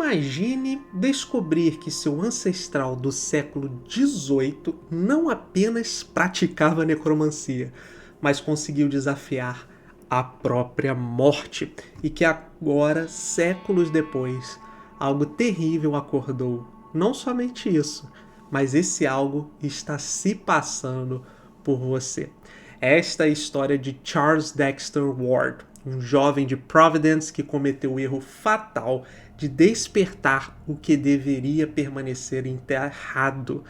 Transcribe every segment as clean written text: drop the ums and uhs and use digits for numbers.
Imagine descobrir que seu ancestral do século XVIII não apenas praticava necromancia, mas conseguiu desafiar a própria morte e que agora, séculos depois, algo terrível acordou. Não somente isso, mas esse algo está se passando por você. Esta é a história de Charles Dexter Ward, um jovem de Providence que cometeu o erro fatal de despertar o que deveria permanecer enterrado.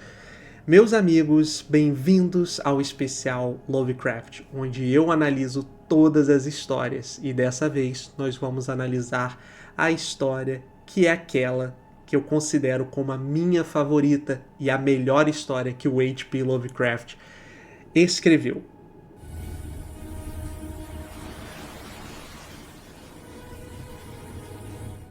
Meus amigos, bem-vindos ao especial Lovecraft, onde eu analiso todas as histórias e dessa vez nós vamos analisar a história que é aquela que eu considero como a minha favorita e a melhor história que o H.P. Lovecraft escreveu.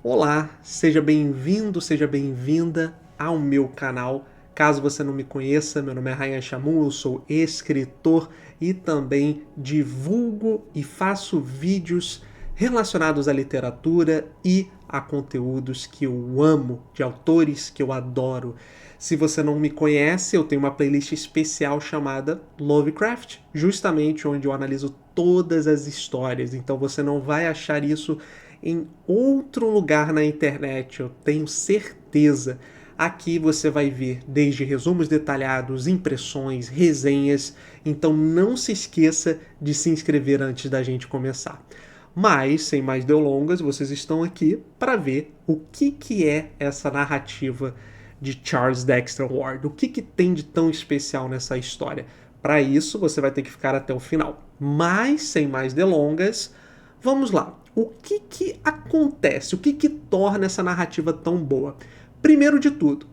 Olá, seja bem-vindo, seja bem-vinda ao meu canal. Caso você não me conheça, meu nome é Ryan Chamun, eu sou escritor e também divulgo e faço vídeos relacionados à literatura e a conteúdos que eu amo, de autores que eu adoro. Se você não me conhece, eu tenho uma playlist especial chamada Lovecraft, justamente onde eu analiso todas as histórias, então você não vai achar isso em outro lugar na internet, eu tenho certeza. Aqui você vai ver desde resumos detalhados, impressões, resenhas, então não se esqueça de se inscrever antes da gente começar. Mas, sem mais delongas, vocês estão aqui para ver o que é essa narrativa de Charles Dexter Ward, o que tem de tão especial nessa história. Para isso, você vai ter que ficar até o final. Mas, sem mais delongas, vamos lá. O que acontece? O que torna essa narrativa tão boa? Primeiro de tudo,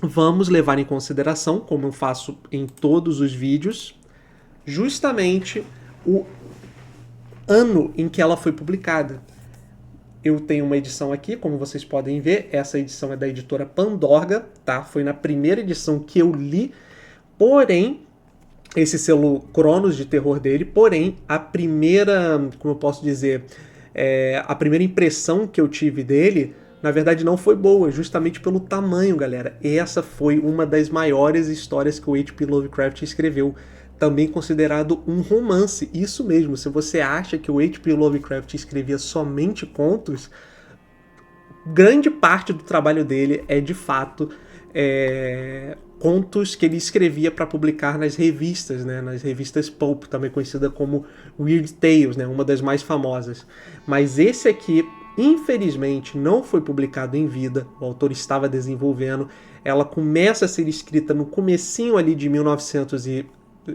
vamos levar em consideração, como eu faço em todos os vídeos, justamente o ano em que ela foi publicada. Eu tenho uma edição aqui, como vocês podem ver, essa edição é da editora Pandorga, tá? Foi na primeira edição que eu li, porém, esse selo Cronos de terror dele, porém, a primeira, como eu posso dizer, a primeira impressão que eu tive dele, na verdade não foi boa, justamente pelo tamanho, galera. Essa foi uma das maiores histórias que o H.P. Lovecraft escreveu, também considerado um romance. Isso mesmo, se você acha que o H.P. Lovecraft escrevia somente contos, grande parte do trabalho dele é, de fato, contos que ele escrevia para publicar nas revistas, né? Nas revistas Pulp, também conhecida como Weird Tales, né? Uma das mais famosas. Mas esse aqui, infelizmente, não foi publicado em vida, o autor estava desenvolvendo. Ela começa a ser escrita no comecinho ali de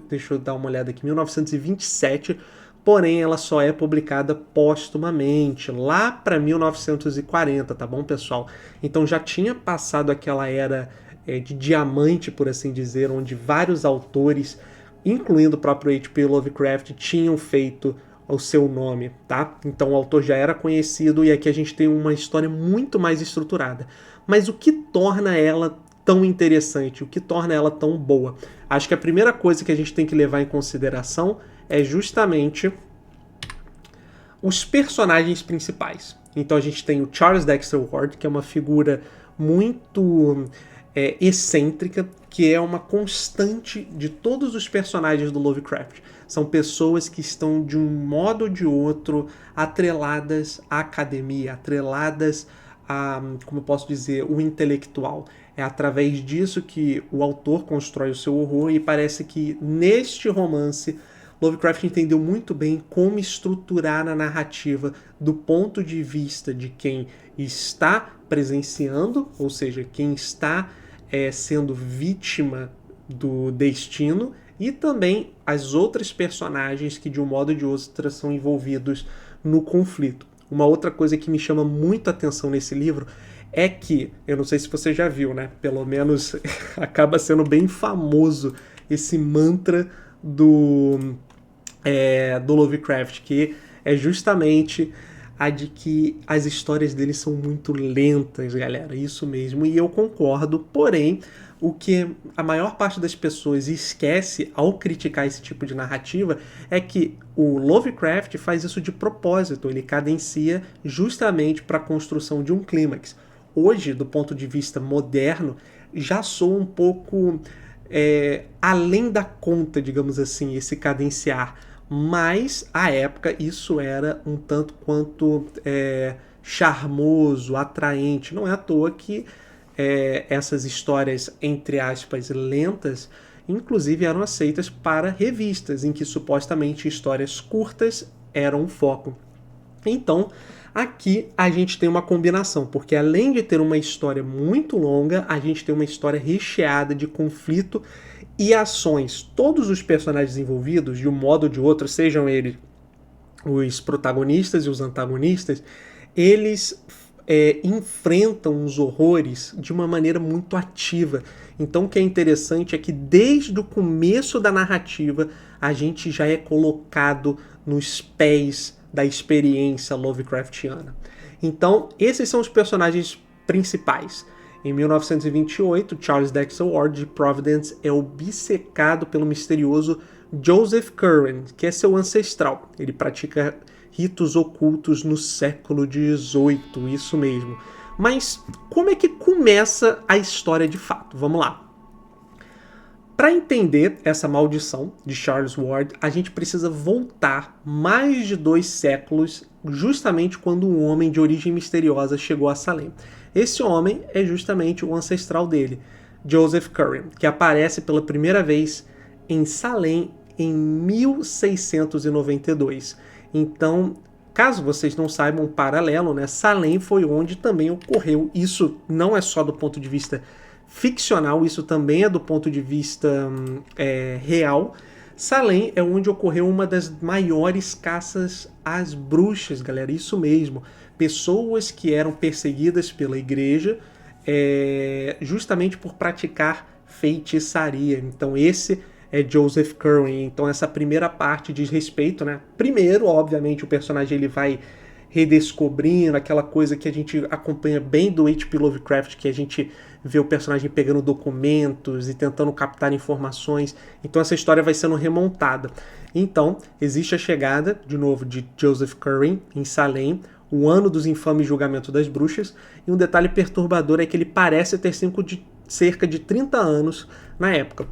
deixa eu dar uma olhada aqui, 1927, porém ela só é publicada póstumamente, lá para 1940, tá bom, pessoal? Então já tinha passado aquela era de diamante, por assim dizer, onde vários autores, incluindo o próprio H.P. Lovecraft, tinham feito o seu nome, tá? Então o autor já era conhecido e aqui a gente tem uma história muito mais estruturada. Mas o que torna ela tão interessante, o que torna ela tão boa? Acho que a primeira coisa que a gente tem que levar em consideração é justamente os personagens principais. Então a gente tem o Charles Dexter Ward, que é uma figura muito excêntrica, que é uma constante de todos os personagens do Lovecraft. São pessoas que estão, de um modo ou de outro, atreladas à academia, atreladas a, como eu posso dizer, o intelectual. É através disso que o autor constrói o seu horror e parece que neste romance Lovecraft entendeu muito bem como estruturar a narrativa do ponto de vista de quem está presenciando, ou seja, quem está sendo vítima do destino, e também as outras personagens que de um modo ou de outro são envolvidos no conflito. Uma outra coisa que me chama muito a atenção nesse livro é que, eu não sei se você já viu, né? Pelo menos acaba sendo bem famoso esse mantra do Lovecraft, que é justamente a de que as histórias dele são muito lentas, galera. Isso mesmo, e eu concordo, porém, o que a maior parte das pessoas esquece ao criticar esse tipo de narrativa é que o Lovecraft faz isso de propósito, ele cadencia justamente para a construção de um clímax. hoje, do ponto de vista moderno, já soa um pouco além da conta, digamos assim, esse cadenciar. Mas, à época, isso era um tanto quanto charmoso, atraente. Não é à toa que essas histórias, entre aspas, lentas, inclusive eram aceitas para revistas, em que supostamente histórias curtas eram o foco. Então, aqui a gente tem uma combinação, porque além de ter uma história muito longa, a gente tem uma história recheada de conflito e ações. Todos os personagens envolvidos, de um modo ou de outro, sejam eles os protagonistas e os antagonistas, eles enfrentam os horrores de uma maneira muito ativa. Então o que é interessante é que desde o começo da narrativa a gente já é colocado nos pés da experiência Lovecraftiana. Então esses são os personagens principais. Em 1928, Charles Dexter Ward de Providence é obcecado pelo misterioso Joseph Curwen, que é seu ancestral. Ele pratica ritos ocultos no século XVIII, isso mesmo. Mas como é que começa a história de fato? Vamos lá. Para entender essa maldição de Charles Ward, a gente precisa voltar mais de 2 séculos, justamente quando um homem de origem misteriosa chegou a Salem. Esse homem é justamente o ancestral dele, Joseph Curwen, que aparece pela primeira vez em Salem em 1692. Então, caso vocês não saibam, um paralelo, né? Salem foi onde também ocorreu. Isso não é só do ponto de vista ficcional, isso também é do ponto de vista real. Salem é onde ocorreu uma das maiores caças às bruxas, galera, isso mesmo. Pessoas que eram perseguidas pela igreja justamente por praticar feitiçaria. Então esse é Joseph Curwen. Então essa primeira parte diz respeito, né? Primeiro, obviamente, o personagem ele vai redescobrindo aquela coisa que a gente acompanha bem do H.P. Lovecraft, que a gente vê o personagem pegando documentos e tentando captar informações. Então essa história vai sendo remontada. Então, existe a chegada, de novo, de Joseph Curwen em Salem, o ano dos infames julgamentos das bruxas, e um detalhe perturbador é que ele parece ter cerca de 30 anos na época.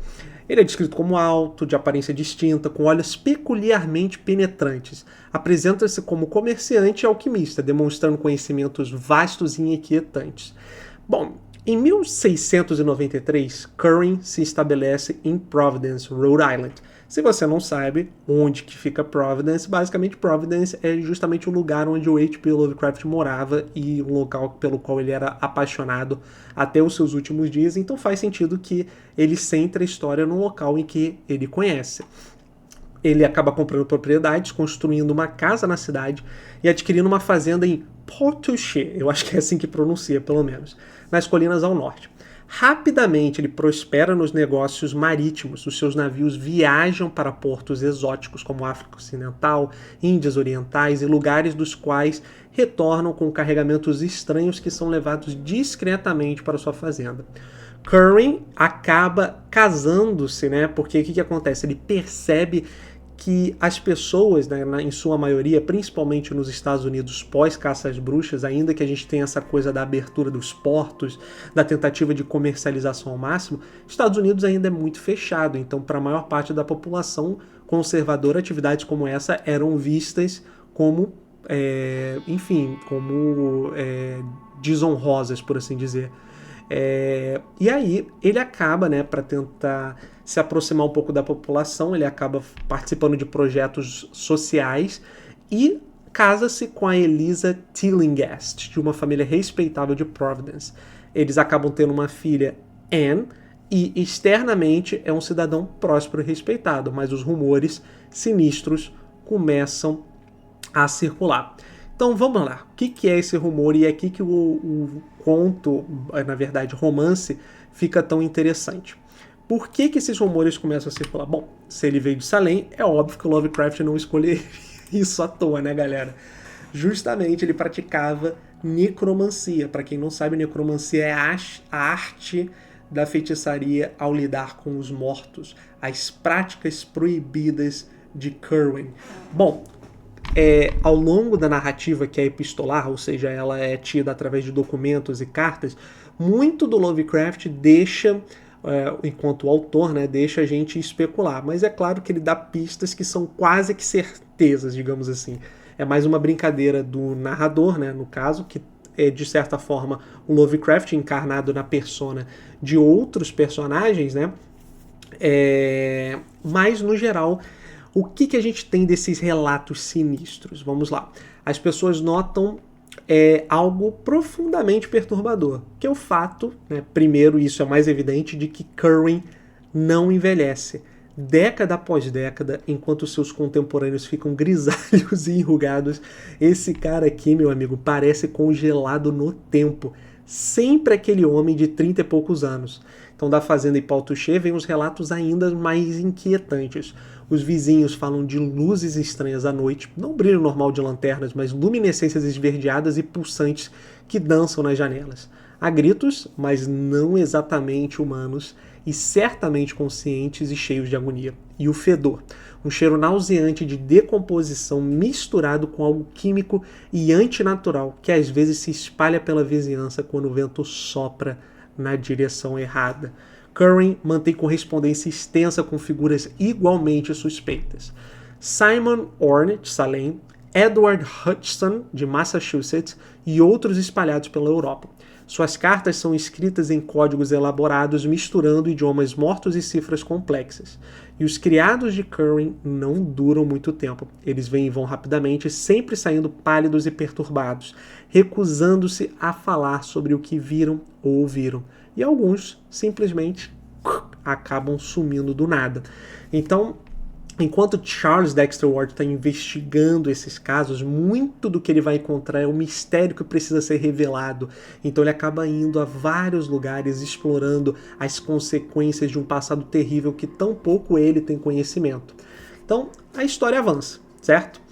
Ele é descrito como alto, de aparência distinta, com olhos peculiarmente penetrantes. Apresenta-se como comerciante e alquimista, demonstrando conhecimentos vastos e inquietantes. Bom, em 1693, Curwen se estabelece em Providence, Rhode Island. Se você não sabe onde que fica Providence, basicamente Providence é justamente o lugar onde o H.P. Lovecraft morava e um local pelo qual ele era apaixonado até os seus últimos dias, então faz sentido que ele centre a história no local em que ele conhece. Ele acaba comprando propriedades, construindo uma casa na cidade e adquirindo uma fazenda em Portouche, eu acho que é assim que pronuncia, pelo menos, nas colinas ao norte. Rapidamente ele prospera nos negócios marítimos. Os seus navios viajam para portos exóticos como África Ocidental, Índias Orientais e lugares dos quais retornam com carregamentos estranhos que são levados discretamente para sua fazenda. Curwen acaba casando-se, né? Porque o que acontece? Ele percebe que as pessoas, né, em sua maioria, principalmente nos Estados Unidos pós-caça às bruxas, ainda que a gente tenha essa coisa da abertura dos portos, da tentativa de comercialização ao máximo, Estados Unidos ainda é muito fechado. Então, para a maior parte da população conservadora, atividades como essa eram vistas como, desonrosas, por assim dizer. E aí ele acaba, né, para tentar se aproximar um pouco da população, ele acaba participando de projetos sociais e casa-se com a Eliza Tillinghast, de uma família respeitável de Providence. Eles acabam tendo uma filha, Anne, e externamente é um cidadão próspero e respeitado, mas os rumores sinistros começam a circular. Então vamos lá, o que é esse rumor? E é aqui que o conto, na verdade romance, fica tão interessante. Por que esses rumores começam a circular? Bom, se ele veio de Salem, é óbvio que o Lovecraft não escolheria isso à toa, né, galera? Justamente ele praticava necromancia. Para quem não sabe, necromancia é a arte da feitiçaria ao lidar com os mortos, as práticas proibidas de Curwen. Bom, ao longo da narrativa, que é epistolar, ou seja, ela é tida através de documentos e cartas, muito do Lovecraft deixa, enquanto autor, né, deixa a gente especular. Mas é claro que ele dá pistas que são quase que certezas, digamos assim. É mais uma brincadeira do narrador, né, no caso, que é, de certa forma, o Lovecraft encarnado na persona de outros personagens, né? Mas, no geral, o que a gente tem desses relatos sinistros? Vamos lá. As pessoas notam algo profundamente perturbador, que é o fato, né, primeiro, isso é mais evidente, de que Curwen não envelhece. Década após década, enquanto seus contemporâneos ficam grisalhos e enrugados, esse cara aqui, meu amigo, parece congelado no tempo. Sempre aquele homem de 30 e poucos anos. Então, da fazenda em Pau Touché vem os relatos ainda mais inquietantes. Os vizinhos falam de luzes estranhas à noite, não brilho normal de lanternas, mas luminescências esverdeadas e pulsantes que dançam nas janelas. Há gritos, mas não exatamente humanos, e certamente conscientes e cheios de agonia. E o fedor, um cheiro nauseante de decomposição misturado com algo químico e antinatural, que às vezes se espalha pela vizinhança quando o vento sopra na direção errada. Curwen mantém correspondência extensa com figuras igualmente suspeitas. Simon Orne, de Salem, Edward Hutchinson, de Massachusetts, e outros espalhados pela Europa. Suas cartas são escritas em códigos elaborados misturando idiomas mortos e cifras complexas. E os criados de Curwen não duram muito tempo. Eles vêm e vão rapidamente, sempre saindo pálidos e perturbados, recusando-se a falar sobre o que viram ou ouviram. E alguns simplesmente acabam sumindo do nada. Então, enquanto Charles Dexter Ward está investigando esses casos, muito do que ele vai encontrar é um mistério que precisa ser revelado. Então ele acaba indo a vários lugares, explorando as consequências de um passado terrível que tão pouco ele tem conhecimento. Então a história avança, certo?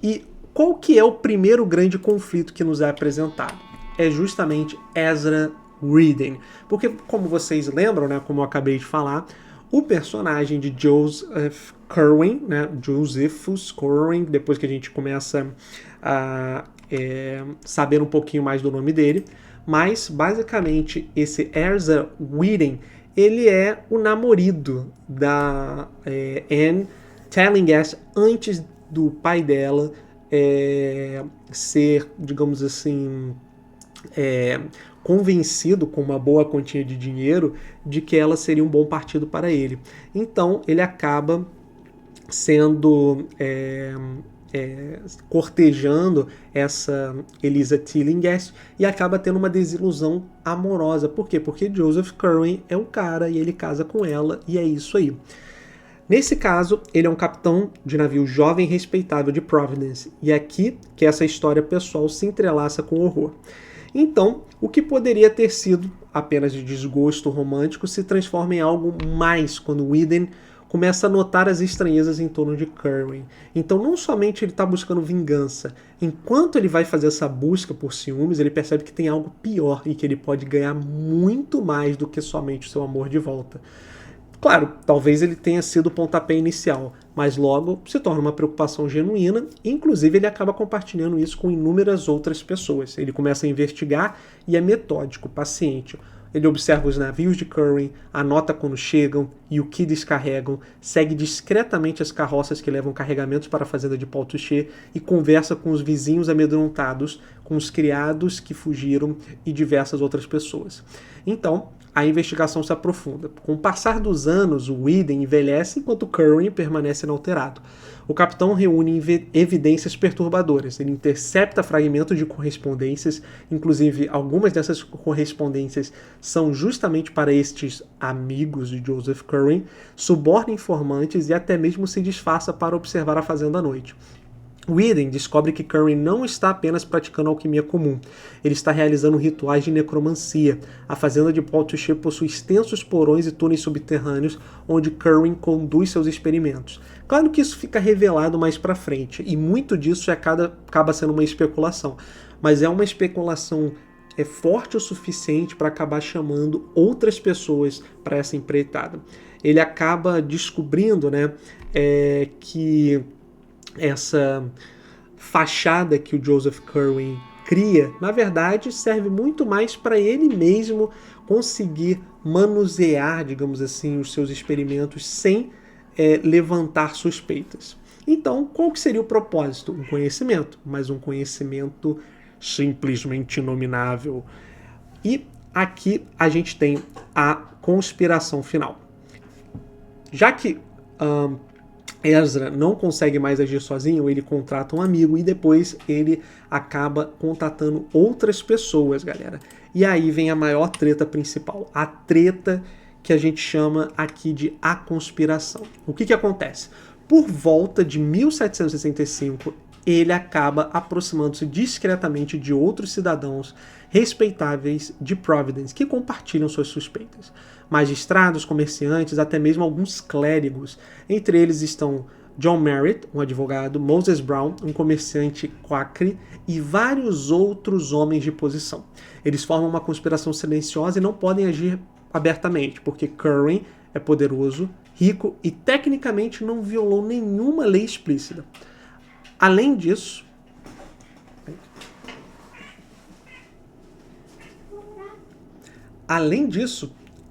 E qual que é o primeiro grande conflito que nos é apresentado? É justamente Ezra Reading. Porque, como vocês lembram, né, como eu acabei de falar, o personagem de Joseph Curwen, né, Josephus Curwen, depois que a gente começa a saber um pouquinho mais do nome dele, mas basicamente esse Ezra Reading, ele é o namorado da Anne Tallingas antes do pai dela ser, digamos assim, convencido com uma boa quantia de dinheiro de que ela seria um bom partido para ele. Então ele acaba sendo cortejando essa Eliza Tillinghast e acaba tendo uma desilusão amorosa. Por quê? Porque Joseph Curwen é o cara e ele casa com ela e é isso aí. Nesse caso, ele é um capitão de navio jovem e respeitável de Providence, e é aqui que essa história pessoal se entrelaça com o horror. Então, o que poderia ter sido apenas de desgosto romântico se transforma em algo mais quando Whedon começa a notar as estranhezas em torno de Curwen. Então, não somente ele está buscando vingança, enquanto ele vai fazer essa busca por ciúmes, ele percebe que tem algo pior e que ele pode ganhar muito mais do que somente o seu amor de volta. Claro, talvez ele tenha sido o pontapé inicial, mas logo se torna uma preocupação genuína, e inclusive ele acaba compartilhando isso com inúmeras outras pessoas. Ele começa a investigar e é metódico, paciente. Ele observa os navios de Curwen, anota quando chegam e o que descarregam, segue discretamente as carroças que levam carregamentos para a fazenda de Pau Touché e conversa com os vizinhos amedrontados, com os criados que fugiram e diversas outras pessoas. Então, a investigação se aprofunda. Com o passar dos anos, o Whedon envelhece enquanto Curwen permanece inalterado. O capitão reúne evidências perturbadoras. Ele intercepta fragmentos de correspondências, inclusive algumas dessas correspondências são justamente para estes amigos de Joseph Curwen, suborna informantes e até mesmo se disfarça para observar a fazenda à noite. Whedon descobre que Curwen não está apenas praticando alquimia comum, ele está realizando rituais de necromancia. A fazenda de Pau Touché possui extensos porões e túneis subterrâneos onde Curwen conduz seus experimentos. Claro que isso fica revelado mais pra frente, e muito disso acaba sendo uma especulação, mas é uma especulação forte o suficiente para acabar chamando outras pessoas para essa empreitada. Ele acaba descobrindo, né, que essa fachada que o Joseph Curwen cria, na verdade, serve muito mais para ele mesmo conseguir manusear, digamos assim, os seus experimentos sem levantar suspeitas. Então, qual que seria o propósito? Um conhecimento, mas um conhecimento simplesmente inominável. E aqui a gente tem a conspiração final. Já que Ezra não consegue mais agir sozinho, ele contrata um amigo e depois ele acaba contatando outras pessoas, galera. E aí vem a maior treta principal, a treta que a gente chama aqui de a conspiração. O que acontece? Por volta de 1765, ele acaba aproximando-se discretamente de outros cidadãos respeitáveis de Providence que compartilham suas suspeitas. Magistrados, comerciantes, até mesmo alguns clérigos. Entre eles estão John Merritt, um advogado, Moses Brown, um comerciante quacre e vários outros homens de posição. Eles formam uma conspiração silenciosa e não podem agir abertamente, porque Curwen é poderoso, rico e tecnicamente não violou nenhuma lei explícita. Além disso,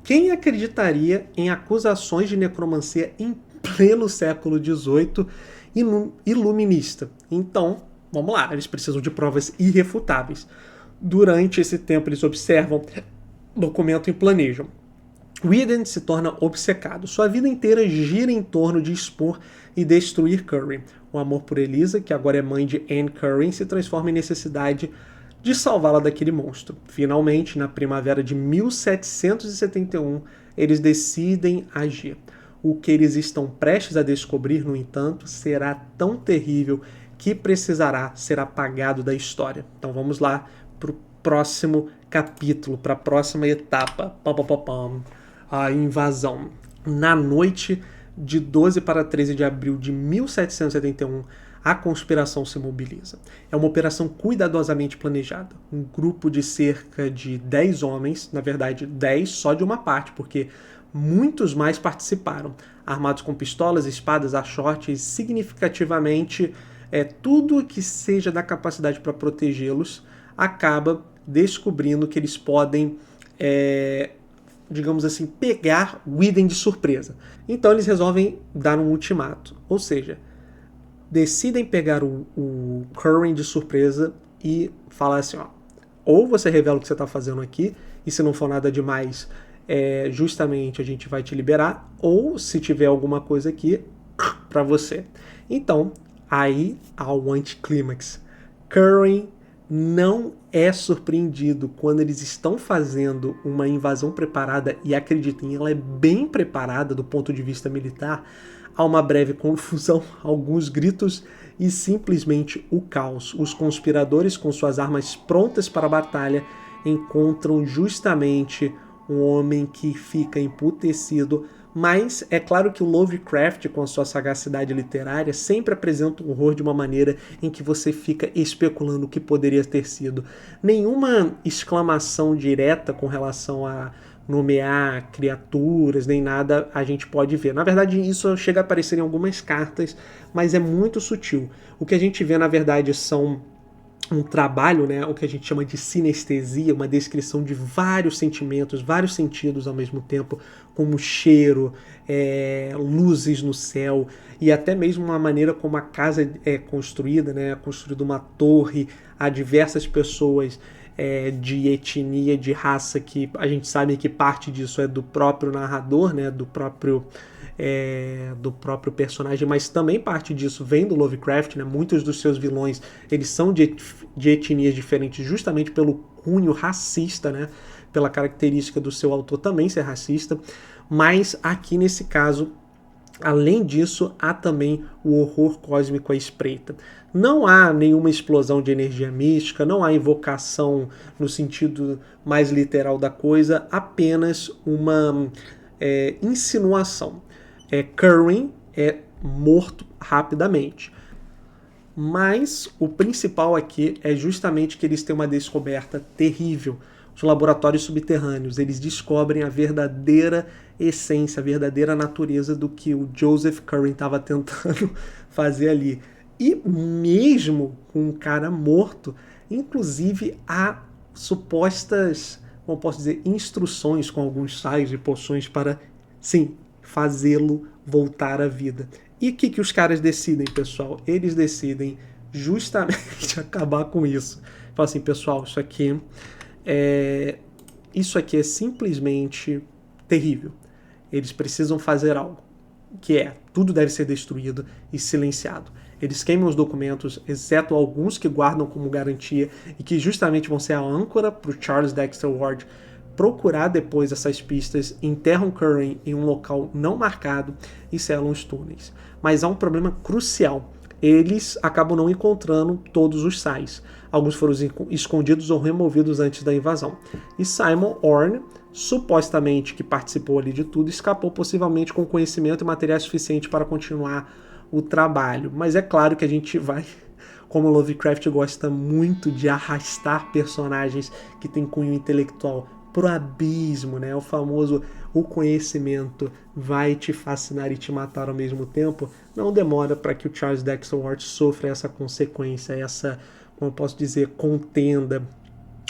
quem acreditaria em acusações de necromancia em pleno século XVIII iluminista? Então, vamos lá, eles precisam de provas irrefutáveis. Durante esse tempo, eles observam, documentam e planejam. Whedon se torna obcecado. Sua vida inteira gira em torno de expor e destruir Curwen. O amor por Eliza, que agora é mãe de Anne Curwen, se transforma em necessidade de salvá-la daquele monstro. Finalmente, na primavera de 1771, eles decidem agir. O que eles estão prestes a descobrir, no entanto, será tão terrível que precisará ser apagado da história. Então vamos lá para o próximo capítulo, para a próxima etapa. A invasão. Na noite de 12 para 13 de abril de 1771, a conspiração se mobiliza. É uma operação cuidadosamente planejada. Um grupo de cerca de 10 homens, na verdade 10 só de uma parte, porque muitos mais participaram, armados com pistolas, espadas, achotes, significativamente tudo que seja da capacidade para protegê-los, acaba descobrindo que eles podem digamos assim, pegar Whedon de surpresa. Então eles resolvem dar um ultimato, ou seja, decidem pegar o Curwen de surpresa e falar assim, ó, ou você revela o que você está fazendo aqui, e se não for nada demais, justamente a gente vai te liberar, ou se tiver alguma coisa aqui, para você. Então, aí há o anticlímax. Curwen não é surpreendido quando eles estão fazendo uma invasão preparada, e acreditem, ela é bem preparada do ponto de vista militar. Há uma breve confusão, alguns gritos e simplesmente o caos. Os conspiradores, com suas armas prontas para a batalha, encontram justamente um homem que fica emputecido. Mas é claro que o Lovecraft, com a sua sagacidade literária, sempre apresenta o horror de uma maneira em que você fica especulando o que poderia ter sido. Nenhuma exclamação direta com relação a nomear criaturas, nem nada a gente pode ver. Na verdade, isso chega a aparecer em algumas cartas, mas é muito sutil. O que a gente vê, na verdade, são um trabalho, né, o que a gente chama de sinestesia, uma descrição de vários sentimentos, vários sentidos ao mesmo tempo, como cheiro, luzes no céu, e até mesmo uma maneira como a casa é construída, né, construída uma torre, há diversas pessoas de etnia, de raça, que a gente sabe que parte disso é do próprio narrador, né, do próprio personagem, mas também parte disso vem do Lovecraft, né? Muitos dos seus vilões eles são de etnias diferentes justamente pelo cunho racista, né? Pela característica do seu autor também ser racista, mas aqui nesse caso, além disso, há também o horror cósmico à espreita. Não há nenhuma explosão de energia mística, não há invocação no sentido mais literal da coisa, apenas uma insinuação. Curwen é morto rapidamente. Mas o principal aqui é justamente que eles têm uma descoberta terrível. Os laboratórios subterrâneos, eles descobrem a verdadeira essência, a verdadeira natureza do que o Joseph Curwen estava tentando fazer ali. E mesmo com um cara morto, inclusive há supostas, como posso dizer, instruções com alguns sais e poções para, sim, fazê-lo voltar à vida. E o que os caras decidem, pessoal? Eles decidem justamente acabar com isso. Fala assim, pessoal, isso aqui é simplesmente terrível. Eles precisam fazer algo, que é, tudo deve ser destruído e silenciado. Eles queimam os documentos, exceto alguns que guardam como garantia e que justamente vão ser a âncora para o Charles Dexter Ward procurar depois essas pistas, enterram Curran em um local não marcado e selam os túneis. Mas há um problema crucial. Eles acabam não encontrando todos os sais. Alguns foram escondidos ou removidos antes da invasão. E Simon Orne, supostamente que participou ali de tudo, escapou possivelmente com conhecimento e material suficiente para continuar o trabalho. Mas é claro que a gente vai, como Lovecraft gosta muito de arrastar personagens que têm cunho intelectual pro abismo, né? O famoso o conhecimento vai te fascinar e te matar ao mesmo tempo. Não demora para que o Charles Dexter Ward sofra essa consequência, essa, como eu posso dizer, contenda,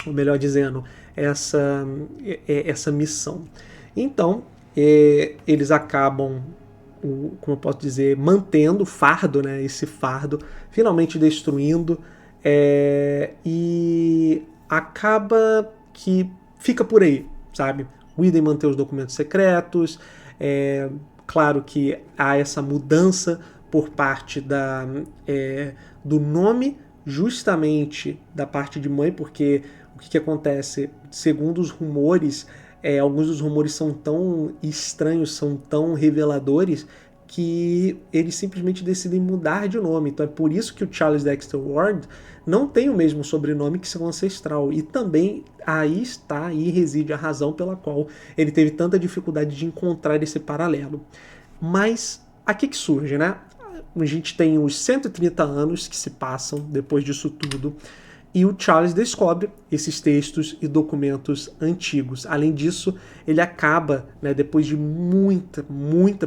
ou melhor dizendo, essa missão. Então, eles acabam, como eu posso dizer, mantendo o fardo, né? Esse fardo, finalmente destruindo, e acaba que fica por aí, sabe? Whedon manter os documentos secretos, claro que há essa mudança por parte do nome, justamente da parte de mãe, porque o que acontece? Segundo os rumores, alguns dos rumores são tão estranhos, são tão reveladores, que eles simplesmente decidem mudar de nome. Então é por isso que o Charles Dexter Ward não tem o mesmo sobrenome que seu ancestral. E também aí reside a razão pela qual ele teve tanta dificuldade de encontrar esse paralelo. Mas aqui que surge, né? A gente tem os 130 anos que se passam depois disso tudo, e o Charles descobre esses textos e documentos antigos. Além disso, ele acaba, né, depois de muita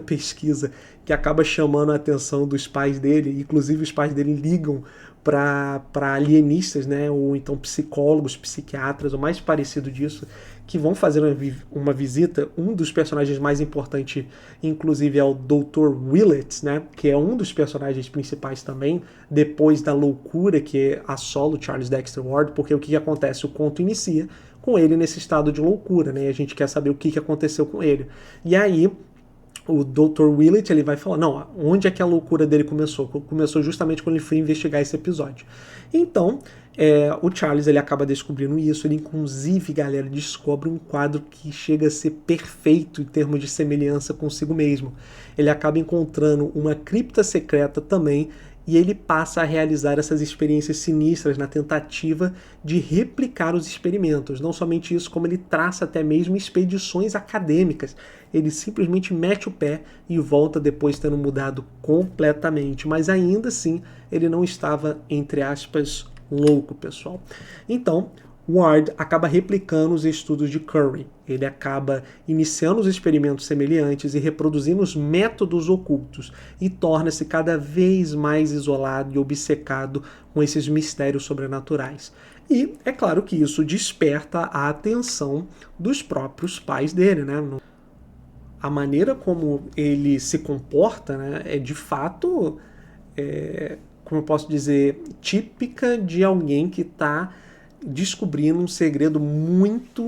pesquisa, que acaba chamando a atenção dos pais dele, inclusive os pais dele ligam para alienistas, né, ou então psicólogos, psiquiatras, o mais parecido disso, que vão fazer uma visita. Um dos personagens mais importantes, inclusive, é o Dr. Willett, né, que é um dos personagens principais também, depois da loucura que assola o Charles Dexter Ward, porque o que acontece? O conto inicia com ele nesse estado de loucura, né, e a gente quer saber o que aconteceu com ele. E aí, o Dr. Willett, ele vai falar, não, onde é que a loucura dele começou? Começou justamente quando ele foi investigar esse episódio. Então, o Charles, ele acaba descobrindo isso, ele inclusive, galera, descobre um quadro que chega a ser perfeito em termos de semelhança consigo mesmo. Ele acaba encontrando uma cripta secreta também, e ele passa a realizar essas experiências sinistras na tentativa de replicar os experimentos. Não somente isso, como ele traça até mesmo expedições acadêmicas. Ele simplesmente mete o pé e volta depois tendo mudado completamente. Mas ainda assim, ele não estava, entre aspas, louco, pessoal. Então, Ward acaba replicando os estudos de Curran. Ele acaba iniciando os experimentos semelhantes e reproduzindo os métodos ocultos, e torna-se cada vez mais isolado e obcecado com esses mistérios sobrenaturais. E é claro que isso desperta a atenção dos próprios pais dele, né? A maneira como ele se comporta, né, é de fato, como eu posso dizer, típica de alguém que está descobrindo um segredo muito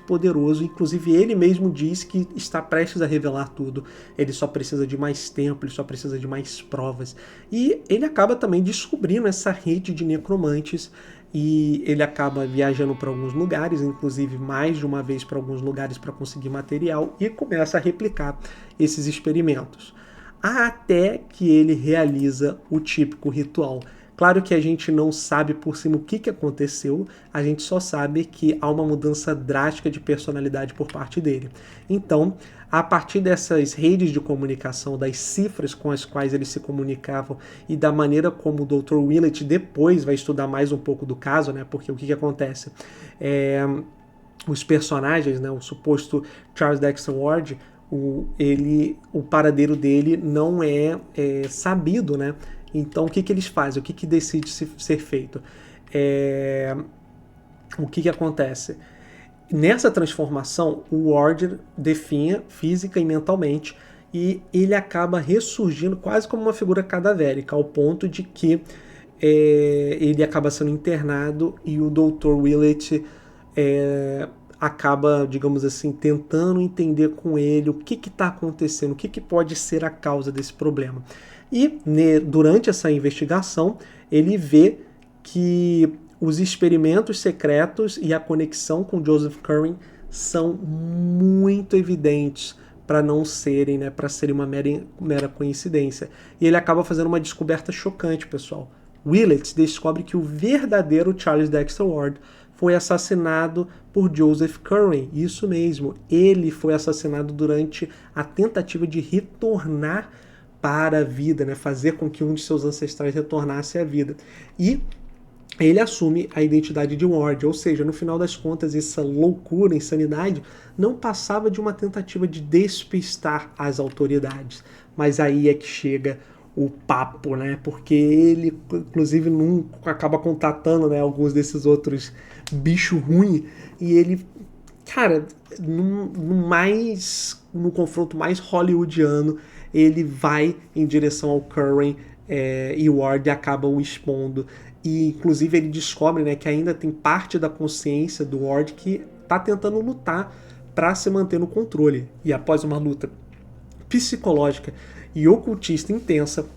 poderoso. Inclusive ele mesmo diz que está prestes a revelar tudo. Ele só precisa de mais tempo, ele só precisa de mais provas. E ele acaba também descobrindo essa rede de necromantes, e ele acaba viajando para alguns lugares, inclusive mais de uma vez para alguns lugares para conseguir material, e começa a replicar esses experimentos. Até que ele realiza o típico ritual. Claro que a gente não sabe por cima o que aconteceu, a gente só sabe que há uma mudança drástica de personalidade por parte dele. Então, a partir dessas redes de comunicação, das cifras com as quais eles se comunicavam e da maneira como o Dr. Willett depois vai estudar mais um pouco do caso, né? Porque o que acontece? Os personagens, né? O suposto Charles Dexter Ward, o paradeiro dele não é sabido, né? Então, o que eles fazem? O que decide ser feito? O que acontece? Nessa transformação, o Ward definha física e mentalmente, e ele acaba ressurgindo quase como uma figura cadavérica, ao ponto de que ele acaba sendo internado e o Dr. Willett acaba, digamos assim, tentando entender com ele o que está acontecendo, o que pode ser a causa desse problema. E durante essa investigação, ele vê que os experimentos secretos e a conexão com Joseph Curran são muito evidentes para não serem, né, para serem uma mera coincidência. E ele acaba fazendo uma descoberta chocante, pessoal. Willett descobre que o verdadeiro Charles Dexter Ward foi assassinado por Joseph Curran. Isso mesmo, ele foi assassinado durante a tentativa de retornar para a vida, né, fazer com que um de seus ancestrais retornasse à vida. E ele assume a identidade de Ward, ou seja, no final das contas, essa loucura, insanidade, não passava de uma tentativa de despistar as autoridades. Mas aí é que chega o papo, né? Porque ele, inclusive, acaba contatando, né, alguns desses outros bichos ruins, e ele, cara, no confronto mais hollywoodiano, ele vai em direção ao Curran, e o Ward acaba o expondo. E, inclusive, ele descobre, né, que ainda tem parte da consciência do Ward que está tentando lutar para se manter no controle. E após uma luta psicológica e ocultista intensa,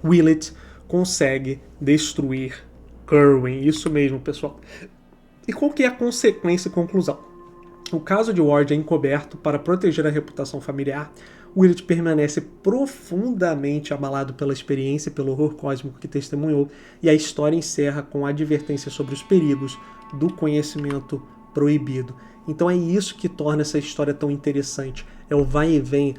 Willett consegue destruir Curran. Isso mesmo, pessoal. E qual que é a consequência e conclusão? O caso de Ward é encoberto para proteger a reputação familiar. Willett permanece profundamente abalado pela experiência e pelo horror cósmico que testemunhou, e a história encerra com a advertência sobre os perigos do conhecimento proibido. Então é isso que torna essa história tão interessante. É o vai e vem,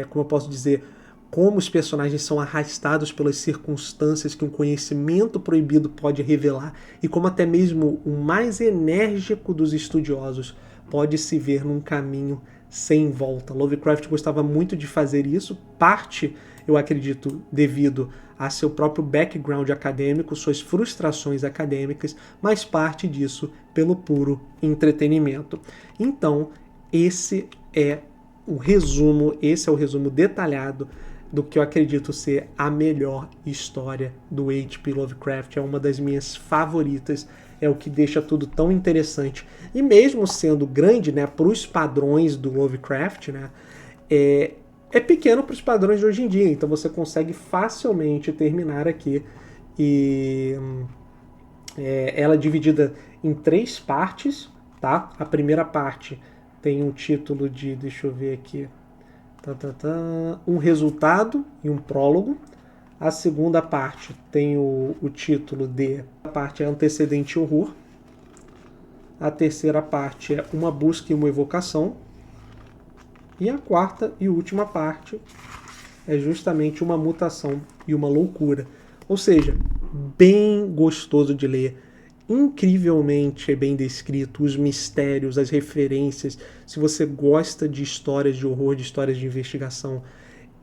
como eu posso dizer, como os personagens são arrastados pelas circunstâncias que um conhecimento proibido pode revelar, e como até mesmo o mais enérgico dos estudiosos pode se ver num caminho sem volta. Lovecraft gostava muito de fazer isso, parte, eu acredito, devido a seu próprio background acadêmico, suas frustrações acadêmicas, mas parte disso pelo puro entretenimento. Então, esse é o resumo detalhado do que eu acredito ser a melhor história do H.P. Lovecraft. É uma das minhas favoritas, é o que deixa tudo tão interessante. E mesmo sendo grande, né, para os padrões do Lovecraft, né, é pequeno para os padrões de hoje em dia, então você consegue facilmente terminar aqui. E ela é dividida em 3 partes, tá? A primeira parte tem um título de, deixa eu ver aqui, um resultado e um prólogo. A segunda parte tem o título de, a parte é antecedente horror. A terceira parte é uma busca e uma evocação. E a quarta e última parte é justamente uma mutação e uma loucura. Ou seja, bem gostoso de ler, incrivelmente bem descrito, os mistérios, as referências. Se você gosta de histórias de horror, de histórias de investigação,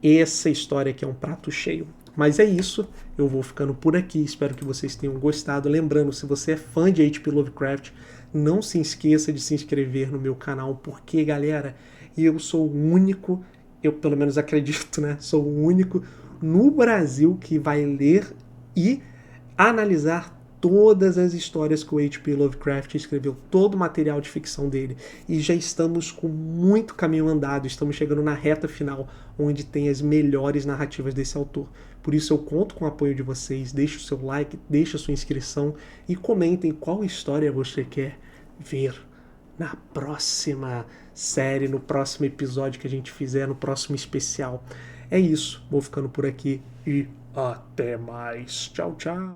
essa história aqui é um prato cheio. Mas é isso, eu vou ficando por aqui, espero que vocês tenham gostado. Lembrando, se você é fã de H.P. Lovecraft, não se esqueça de se inscrever no meu canal, porque, galera, eu sou o único, eu pelo menos acredito, né? Sou o único no Brasil que vai ler e analisar todas as histórias que o H.P. Lovecraft escreveu, todo o material de ficção dele. E já estamos com muito caminho andado, estamos chegando na reta final, onde tem as melhores narrativas desse autor. Por isso eu conto com o apoio de vocês, deixe o seu like, deixe a sua inscrição e comentem qual história você quer ver na próxima série, no próximo episódio que a gente fizer, no próximo especial. É isso, vou ficando por aqui e até mais. Tchau, tchau.